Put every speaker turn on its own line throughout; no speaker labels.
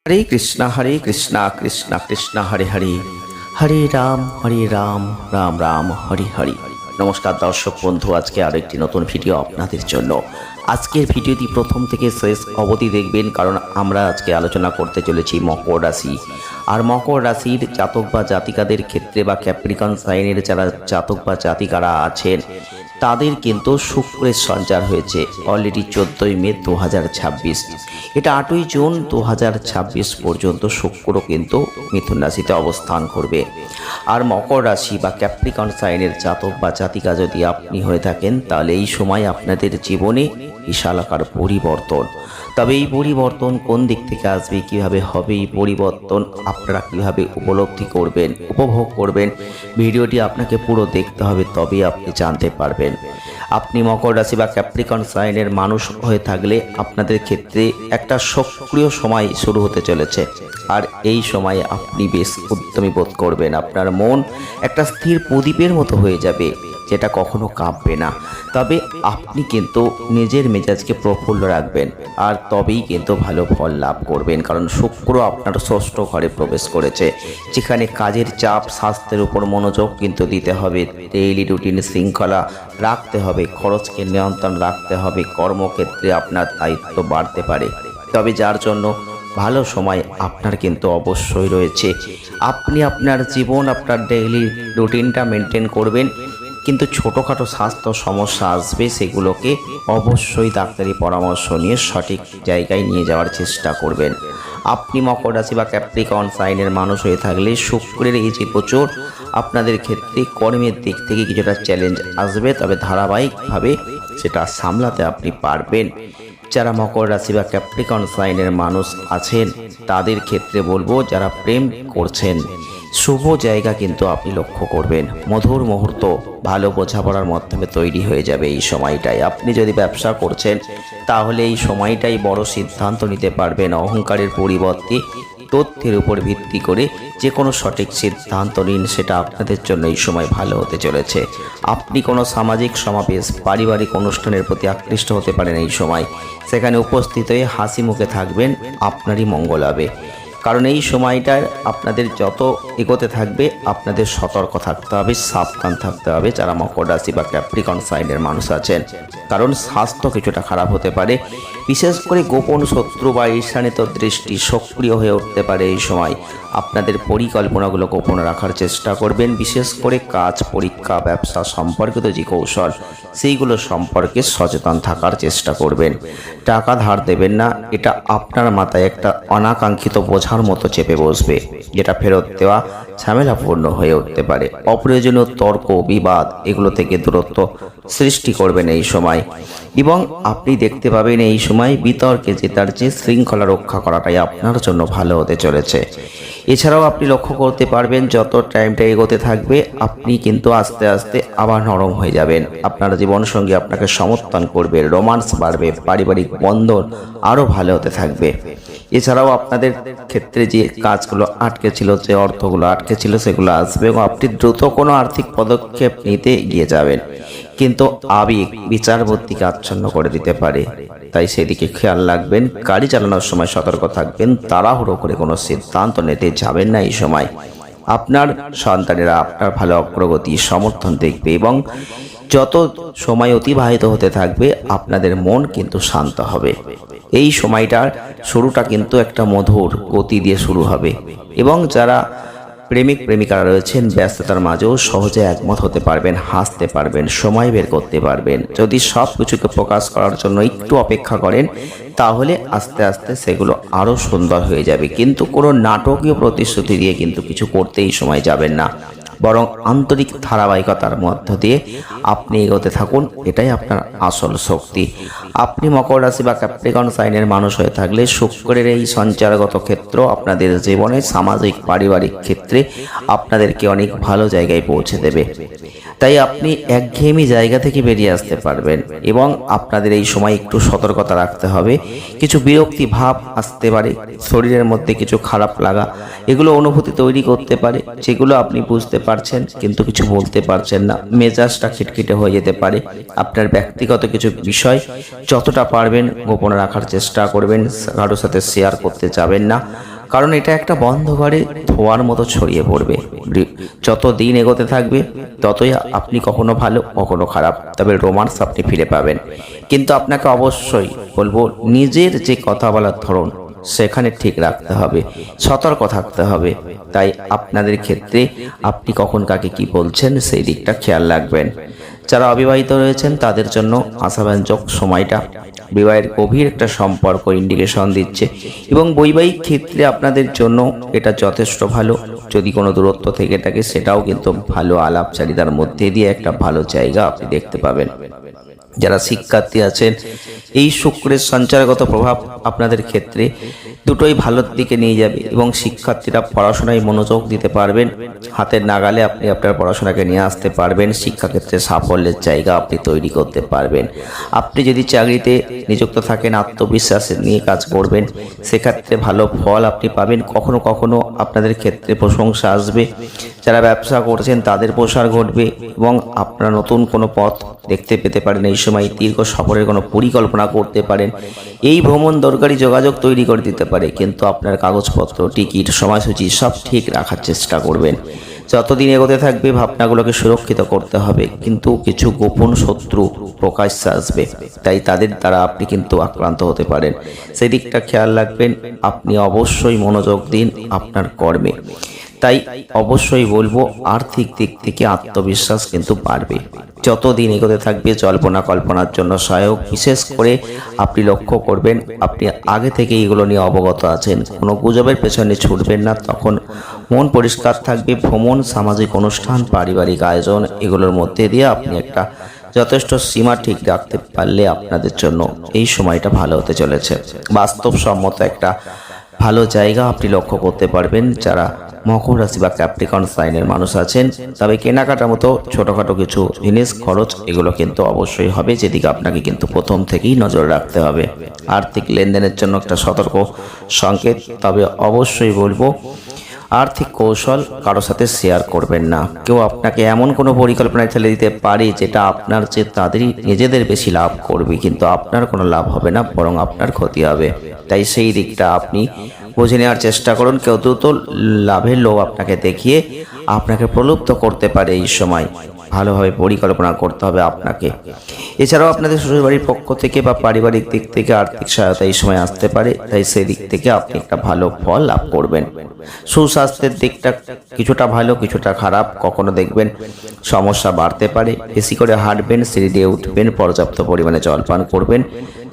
हरे कृष्णा कृष्णा कृष्णा हरे हरे हरे राम राम राम हरे हरे। नमस्कार दर्शक बंधु, आज के आरो एकटी नतून भिडियो आपनादेर जन्य। आजकेर भिडियोटी प्रथम थेके शेष अवधि देखबेन, कारण आमरा आजके आलोचना करते चलेछि मकर राशि। और मकर राशिर जातक बा जातिकादेर क्षेत्रे बा कैप्रिकन साइनेर जारा जातक बा जातिकारा आछेन तादेर किन्तु शुक्रेर सञ्चार हयेछे अलरेडी 14 मे 2026। এটা 8ই জুন 2026 পর্যন্ত শুক্র কিন্তু মিথুন রাশিতে অবস্থান করবে। আর মকর রাশি বা ক্যাপ্রিকন সাইনের জাতক বা জাতিকা যদি আপনি হয়ে থাকেন, তাহলে এই সময় আপনাদের জীবনে বিশাল আকার পরিবর্তন। তবে এই পরিবর্তন কোন দিক থেকে আসবে, কিভাবে হবে এই পরিবর্তন, আপনারা কিভাবে উপলব্ধি করবেন, উপভোগ করবেন, ভিডিওটি আপনাকে পুরো দেখতে হবে, তবেই আপনি জানতে পারবেন। আপনি মকর রাশি বা ক্যাপ্রিকন সাইনের মানুষ হয়ে থাকলে আপনাদের ক্ষেত্রে একটা সক্রিয় সময় শুরু হতে চলেছে। আর এই সময় আপনি বেশ উদ্যমী বোধ করবেন, আপনার মন একটা স্থির প্রদীপের মতো হয়ে যাবে, যেটা কখনো কাঁপবে না। তবে আপনি কিন্তু নিজের মেজাজকে প্রফুল্ল রাখবেন, আর তবেই কিন্তু ভালো ফল লাভ করবেন। কারণ শুক্র আপনার ষষ্ঠ ঘরে প্রবেশ করেছে, যেখানে কাজের চাপ, স্বাস্থ্যের উপর মনোযোগ কিন্তু দিতে হবে, ডেইলি রুটিন শৃঙ্খলা রাখতে হবে, খরচকে নিয়ন্ত্রণ রাখতে হবে, কর্মক্ষেত্রে আপনার দায়িত্ব বাড়তে পারে। তবে যার জন্য ভালো সময় আপনার কিন্তু অবশ্যই রয়েছে। আপনি আপনার জীবন, আপনার ডেইলি রুটিনটা মেনটেন করবেন, কিন্তু ছোটোখাটো স্বাস্থ্য সমস্যা আসবে, সেগুলোকে অবশ্যই ডাক্তারি পরামর্শ নিয়ে সঠিক জায়গায় নিয়ে যাওয়ার চেষ্টা করবেন। আপনি মকর রাশি বা ক্যাপ্রিকন সাইনের মানুষ হয়ে থাকলে শুক্রের এই যে গোচর আপনাদের ক্ষেত্রে কর্মের দিক থেকে কিছুটা চ্যালেঞ্জ আসবে, তবে ধারাবাহিকভাবে সেটা সামলাতে আপনি পারবেন। যারা মকর রাশি বা ক্যাপ্রিকন সাইনের মানুষ আছেন তাদের ক্ষেত্রে বলবো, যারা প্রেম করছেন শুভ জায়গা কিন্তু আপনি লক্ষ্য করবেন। মধুর মুহূর্ত ভালো বোঝাপড়ার মাধ্যমে তৈরি হয়ে যাবে এই সময়টায়। আপনি যদি ব্যবসা করছেন তাহলে এই সময়টাই বড় সিদ্ধান্ত নিতে পারবেন। অহংকারের পরিবর্তে তথ্যের উপর ভিত্তি করে যে কোনো সঠিক সিদ্ধান্ত নিন, সেটা আপনাদের জন্য এই সময় ভালো হতে চলেছে। আপনি কোনো সামাজিক সমাবেশ, পারিবারিক অনুষ্ঠানের প্রতি আকৃষ্ট হতে পারেন এই সময়। সেখানে উপস্থিত হয়ে হাসি মুখে থাকবেন, আপনারই মঙ্গল হবে। কারণ এই সময়টায় আপনাদের যত এগোতে থাকবে আপনাদের সতর্ক থাকতে হবে, সাবধান থাকতে হবে যারা মকর রাশি বা ক্যাপ্রিকন সাইনের মানুষ আছেন। কারণ স্বাস্থ্য কিছুটা খারাপ হতে পারে, বিশেষ করে গোপন শত্রু বা ঈর্ষান্বিত দৃষ্টি সক্রিয় হয়ে উঠতে পারে এই সময়। আপনাদের পরিকল্পনাগুলো গোপন রাখার চেষ্টা করবেন, বিশেষ করে কাজ, পরীক্ষা, ব্যবসা সম্পর্কিত যে কৌশল সেইগুলো সম্পর্কে সচেতন থাকার চেষ্টা করবেন। টাকা ধার দেবেন না, এটা আপনার মাথায় একটা অনাকাঙ্ক্ষিত বোঝার মতো চেপে বসবে, যেটা ফেরত দেওয়া ঝামেলাপূর্ণ হয়ে উঠতে পারে। অপ্রয়োজনীয় তর্ক বিবাদ এগুলো থেকে দূরত্ব সৃষ্টি করবেন এই সময়। এবং আপনি দেখতে পাবেন এই সময় বিতর্কে জেতার চেয়ে শৃঙ্খলা রক্ষা করাটাই আপনার জন্য ভালো হতে চলেছে। এছাড়াও আপনি লক্ষ্য করতে পারবেন যত টাইমটা এগোতে থাকবে আপনি কিন্তু আস্তে আস্তে আবার নরম হয়ে যাবেন। আপনার জীবনসঙ্গী আপনাকে সমর্থন করবে, রোমান্স বাড়বে, পারিবারিক বন্ধন আরও ভালো হতে থাকবে। এছাড়াও আপনাদের ক্ষেত্রে যে কাজগুলো আটকে ছিল, যে অর্থগুলো আটকে ছিল, সেগুলো আসবে এবং আপনি দ্রুত কোনো আর্থিক পদক্ষেপ নিতে এগিয়ে যাবেন। কিন্তু আবেগ বিচার বুদ্ধিকে আচ্ছন্ন করে দিতে পারে, তাই সেদিকে খেয়াল রাখবেন। গাড়ি চালানোর সময় সতর্ক থাকবেন, তাড়াহুড়ো করে কোনো সিদ্ধান্ত নিতে যাবেন না এই সময়। আপনার সন্তানেরা আপনার ভালো অগ্রগতি সমর্থন দেখবে এবং যত সময় অতিবাহিত হতে থাকবে আপনাদের মন কিন্তু শান্ত হবে। এই সময়টার শুরুটা কিন্তু একটা মধুর গতি দিয়ে শুরু হবে এবং যারা প্রেমিক প্রেমিকারা রয়েছেন ব্যস্ততার মাঝেও সহজে একমত হতে পারবেন, হাসতে পারবেন, সময় বের করতে পারবেন। যদি সব কিছুকে প্রকাশ করার জন্য একটু অপেক্ষা করেন তাহলে আস্তে আস্তে সেগুলো আরও সুন্দর হয়ে যাবে। কিন্তু কোনো নাটকীয় প্রতিশ্রুতি দিয়ে কিন্তু কিছু করতেই সময় যাবেন না, বরং আন্তরিক ধারাবাহিকতার মধ্য দিয়ে আপনি এগোতে থাকুন, এটাই আপনার আসল শক্তি। আপনি মকর রাশি বা ক্যাপ্রিকন সাইনের মানুষ হয়ে থাকলে শুক্রের এই সঞ্চারগত ক্ষেত্র আপনাদের জীবনে সামাজিক পারিবারিক ক্ষেত্রে আপনাদেরকে অনেক ভালো জায়গায় পৌঁছে দেবে। তাই আপনি একঘেয়েমি জায়গা থেকে বেরিয়ে আসতে পারবেন এবং আপনাদের এই সময় একটু সতর্কতা রাখতে হবে। কিছু বিরক্তি ভাব আসতে পারে, শরীরের মধ্যে কিছু খারাপ লাগা এগুলো অনুভূতি তৈরি করতে পারে, যেগুলো আপনি বুঝতে পারছেন কিন্তু কিছু বলতে পারছেন না। মেজাজটা খিটখিটে হয়ে যেতে পারে। আপনার ব্যক্তিগত কিছু বিষয় যতটা পারবেন গোপন রাখার চেষ্টা করবেন, কারোর সাথে শেয়ার করতে যাবেন না। কারণ এটা একটা বন্ধ ঘরে ধোঁয়ার মতো ছড়িয়ে পড়বে। যত দিন এগোতে থাকবে ততই আপনি কখনো ভালো কখনো খারাপ, তবে রোমান্স আপনি ফিরে পাবেন। কিন্তু আপনাকে অবশ্যই বলবো, নিজের যে কথা বলার ধরন সেখানে ঠিক রাখতে হবে, সতর্ক থাকতে হবে। তাই আপনাদের ক্ষেত্রে আপনি কখন কাকে কি বলছেন সেই দিকটা খেয়াল রাখবেন। যারা অবিবাহিত রয়েছেন তাদের জন্য আশাব্যঞ্জক সময়টা, বিবাহের গভীর একটা সম্পর্ক ইন্ডিকেশন দিচ্ছে এবং বৈবাহিক ক্ষেত্রে আপনাদের জন্য এটা যথেষ্ট ভালো। যদি কোনো দূরত্ব থেকে থাকে সেটাও কিন্তু ভালো আলাপচারিতার মধ্যে দিয়ে একটা ভালো জায়গা আপনি দেখতে পাবেন। যারা শিক্ষার্থী আছেন, এই শুক্রের সঞ্চারগত প্রভাব আপনাদের ক্ষেত্রে দুটোই ভালোর দিকে নিয়ে যাবে এবং শিক্ষার্থীরা পড়াশোনায় মনোযোগ দিতে পারবেন। হাতের নাগালে আপনি আপনার পড়াশোনাকে নিয়ে আসতে পারবেন, শিক্ষাক্ষেত্রে সাফল্যের জায়গা আপনি তৈরি করতে পারবেন। আপনি যদি চাকরিতে নিযুক্ত থাকেন, আত্মবিশ্বাস নিয়ে কাজ করবেন, সেক্ষেত্রে ভালো ফল আপনি পাবেন। কখনো কখনো আপনাদের ক্ষেত্রে প্রশংসা আসবে। যারা ব্যবসা করছেন তাদের প্রসার ঘটবে এবং আপনারা নতুন কোনো পথ দেখতে পেতে পারেন। এই সময় দীর্ঘ সফরের কোনো পরিকল্পনা করতে পারেন। এই ভ্রমণ দরকারি যোগাযোগ তৈরি করে দিতে পারে, কিন্তু আপনার কাগজপত্র, টিকিট, সময়সূচি সব ঠিক রাখার চেষ্টা করবেন। যতদিন এগোতে থাকবে ভাবনাগুলোকে সুরক্ষিত করতে হবে, কিন্তু কিছু গোপন শত্রু প্রকাশ্যে আসবে, তাই তাদের দ্বারা আপনি কিন্তু আক্রান্ত হতে পারেন। সেই দিকটা খেয়াল রাখবেন। আপনি অবশ্যই মনোযোগ দিন আপনার কর্মে। তাই অবশ্যই বলবো, আর্থিক দিক থেকে আত্মবিশ্বাস কিন্তু বাড়বে। যতদিন এগোতে থাকবে জল্পনা কল্পনার জন্য সহায়ক। বিশেষ করে আপনি লক্ষ্য করবেন আপনি আগে থেকে এগুলো নিয়ে অবগত আছেন, কোনো গুজবের পেছনে ছুটবেন না। তখন মন পরিষ্কার থাকবে। ভ্রমণ, সামাজিক অনুষ্ঠান, পারিবারিক আয়োজন, এগুলোর মধ্যে দিয়ে আপনি একটা যথেষ্ট সীমা ঠিক রাখতে পারলে আপনাদের জন্য এই সময়টা ভালো হতে চলেছে। বাস্তবসম্মত একটা ভালো জায়গা আপনি লক্ষ্য করতে পারবেন। যারা মকর রাশি বা ক্যাপ্রিকন সাইনের মানুষ আছেন, তবে কেনাকাটার মতো ছোটোখাটো কিছু জিনিস খরচ এগুলো কিন্তু অবশ্যই হবে, যেদিকে আপনাকে কিন্তু প্রথম থেকেই নজর রাখতে হবে। আর্থিক লেনদেনের জন্য একটা সতর্ক সংকেত। তবে অবশ্যই বলবো, আর্থিক কৌশল কারোর সাথে শেয়ার করবেন না। কেউ আপনাকে এমন কোনো পরিকল্পনায় ঠেলে দিতে পারে যেটা আপনার চেয়ে তাদেরই নিজেদের বেশি লাভ করবে, কিন্তু আপনার কোনো লাভ হবে না, বরং আপনার ক্ষতি হবে। তাই সেই দিকটা আপনি বুঝে নেওয়ার চেষ্টা করুন। কেউ দ্রুত লাভের লোভ আপনাকে দেখিয়ে আপনাকে প্রলুব্ধ করতে পারে। এই সময় ভালোভাবে পরিকল্পনা করতে হবে আপনাকে। এছাড়াও আপনাদের শ্বশুরবাড়ির পক্ষ থেকে বা পারিবারিক দিক থেকে আর্থিক সহায়তা এই সময় আসতে পারে, তাই সেই দিক থেকে আপনি একটা ভালো ফল লাভ করবেন। সুস্বাস্থ্যের দিকটা কিছুটা ভালো কিছুটা খারাপ। কখনো দেখবেন সমস্যা বাড়তে পারে। বেশি করে হাঁটবেন, সিঁড়ি দিয়ে উঠবেন, পর্যাপ্ত পরিমাণে জলপান করবেন।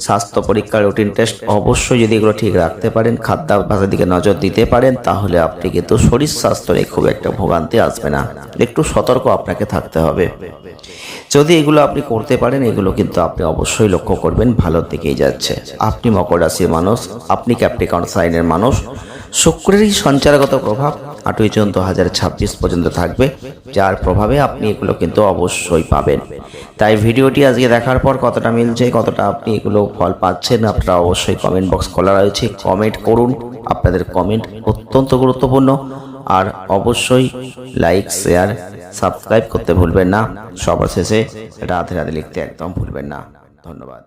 স্বাস্থ্য পরীক্ষা, রুটিন টেস্ট অবশ্যই যদি এগুলো ঠিক রাখতে পারেন, খাদ্যাভ্যাসের দিকে নজর দিতে পারেন, তাহলে আপনি কিন্তু শরীর স্বাস্থ্য নিয়ে খুব একটা ভোগান্তি আসবে না। একটু সতর্ক আপনাকে থাকতে হবে। যদি এগুলো আপনি করতে পারেন, এগুলো কিন্তু আপনি অবশ্যই লক্ষ্য করবেন ভালোর দিকেই যাচ্ছে। আপনি মকর রাশির মানুষ, আপনি ক্যাপ্রিকন সাইনের মানুষ। শুক্রেরই সঞ্চারগত প্রভাব 8ই জুন 2026 পর্যন্ত থাকবে, যার প্রভাবে আপনি এগুলো কিন্তু অবশ্যই পাবেন। তাই ভিডিওটি আজকে দেখার পর কতটা মিলছে, কতটা আপনি এগুলো ফল পাচ্ছেন, আপনারা অবশ্যই কমেন্ট বক্স খোলা রয়েছে, কমেন্ট করুন। আপনাদের কমেন্ট অত্যন্ত গুরুত্বপূর্ণ। আর অবশ্যই লাইক, শেয়ার, সাবস্ক্রাইব করতে ভুলবেন না। সবার শেষে রাধে রাধে লিখতে একদম ভুলবেন না। ধন্যবাদ।